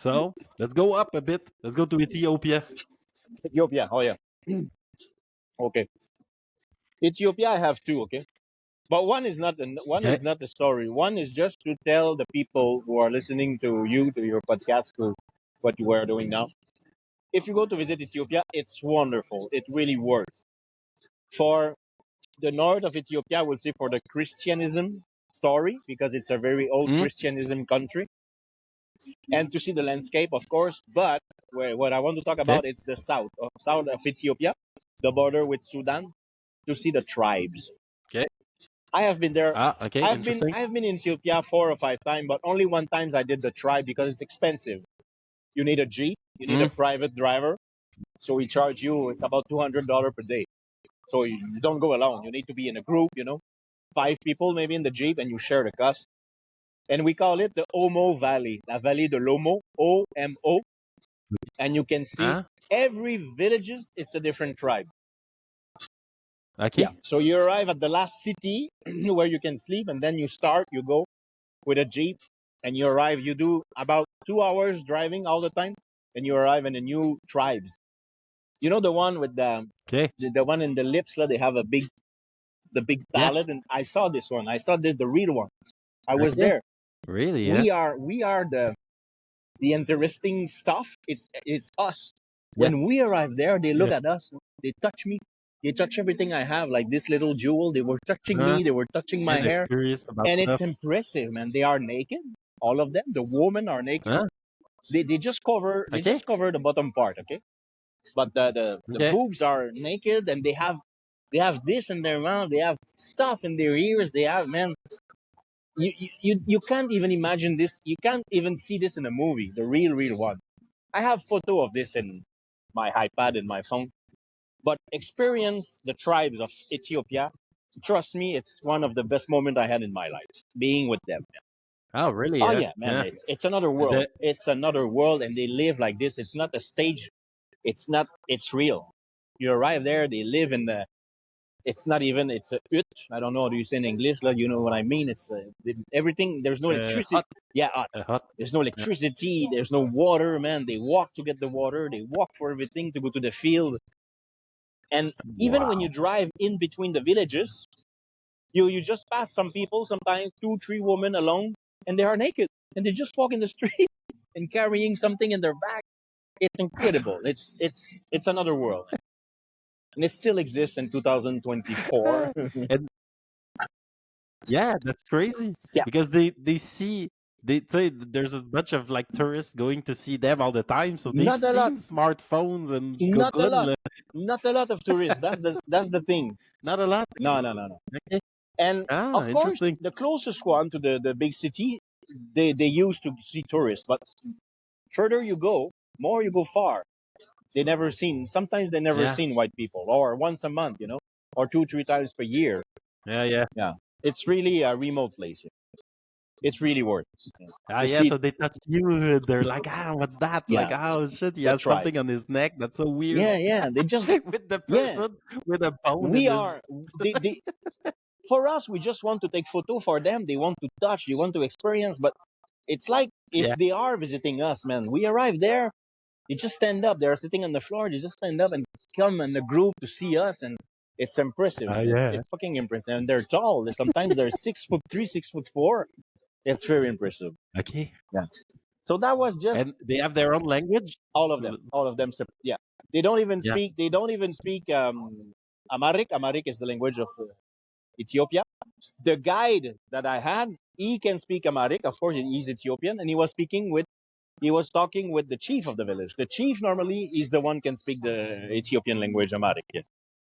So let's go up a bit. Let's go to Ethiopia. Ethiopia. Oh yeah. Okay. Ethiopia, I have two. Okay. But one is not Okay. the story. One is just to tell the people who are listening to you, to your podcast, to what you are doing now. If you go to visit Ethiopia, it's wonderful. It really works. For the north of Ethiopia, we'll say for the Christianism story, because it's a very old Mm, Christianism country, and to see the landscape, of course. But what I want to talk okay. about is the south of Ethiopia, the border with Sudan, to see the tribes. Okay. I have been there. Ah, okay. Interesting. I have been in Ethiopia 4 or 5 times, but only one time I did the tribe because it's expensive. You need a Jeep, you need a Mm, private driver, so we charge you. It's about $200 per day. So you don't go alone. You need to be in a group. 5 people maybe in the Jeep, and you share the cost. And we call it the Omo Valley, La Vallée de l'Omo, OMO. And you can see ah, every villages. It's a different tribe. okay. Yeah. So you arrive at the last city where you can sleep, and then you start. You go with a Jeep, and you arrive. You do about 2 hours driving all the time, and you arrive in a new tribes. You know the one with Okay. the one in the lips. They have the big Yeah. palette, and I saw this one. I saw the real one. I was Okay. there. Really? Yeah. We are the interesting stuff. It's us. Yeah. When we arrive there, they look Yeah. at us. They touch me. They touch everything I have, like this little jewel. They were touching Uh, me. They were touching yeah. my They're hair, curious about and it's stuff. impressive, man. They are naked, all of them. The women are naked. Huh? They just Okay. cover the bottom part, okay. But the Okay. boobs are naked, and they have this in their mouth. They have stuff in their ears. They have, man. You can't even imagine this. You can't even see this in a movie, the real one. I have photo of this in my iPad and my phone. But experience the tribes of Ethiopia. Trust me, it's one of the best moments I had in my life, being with them. Oh, really? Oh Yeah. yeah, man, Yeah. it's another world. The, It's another world, and they live like this. It's not a stage. It's not. It's real. You arrive there. They live in the. It's not even. It's a hut. I don't know how do you say in English. Like, you know what I mean? It's everything. There's it's no electricity. hot. Yeah, hut. Hot. There's no Yeah. electricity. There's no water, man. They walk to get the water. They walk for everything to go to the field. And even when you Wow. drive in between the villages, you just pass some people, sometimes 2, 3 women alone, and they are naked, and they just walk in the street and carrying something in their back. It's incredible. It's another world, and it still exists in 2024. And yeah, that's crazy Yeah, because they see they say that there's a bunch of like tourists going to see them all the time, so they've not a lot, seen smartphones and not a lot, Google. not a lot of tourists. That's the thing. Not a lot. No. Okay. And Ah, of course, interesting. the closest one to the big city, they used to see tourists, but further you go, more you go far. They never seen. Sometimes they never Yeah. seen white people, or once a month, or 2, 3 times per year. Yeah. Yeah. Yeah, it's really a remote place. It's really worth Ah, to yeah. see. So they touch you. They're like, ah, what's that? Like, Yeah, oh shit, he the has tribe. something on his neck. That's so weird. Yeah. They just With the yeah. person with a bone in We his. are they for us. We just want to take photo. For them, they want to touch. They want to experience. But it's like if Yeah. they are visiting us, man. We arrive there. They just stand up. They're sitting on the floor. They just stand up and come in the group to see us, and it's impressive, Ah, man. yeah. It's fucking impressive. And they're tall. Sometimes they're 6'3", 6'4". It's very impressive. Okay. Yeah. So that was just And they have their own language. all of them. All of them. Yeah. They don't even Yeah. speak. They don't even speak Amharic. Amharic is the language of Ethiopia. The guide that I had, he can speak Amharic. Of course, he's Ethiopian, and he was talking with the chief of the village. The chief normally is the one can speak the Ethiopian language, Amharic. Yeah.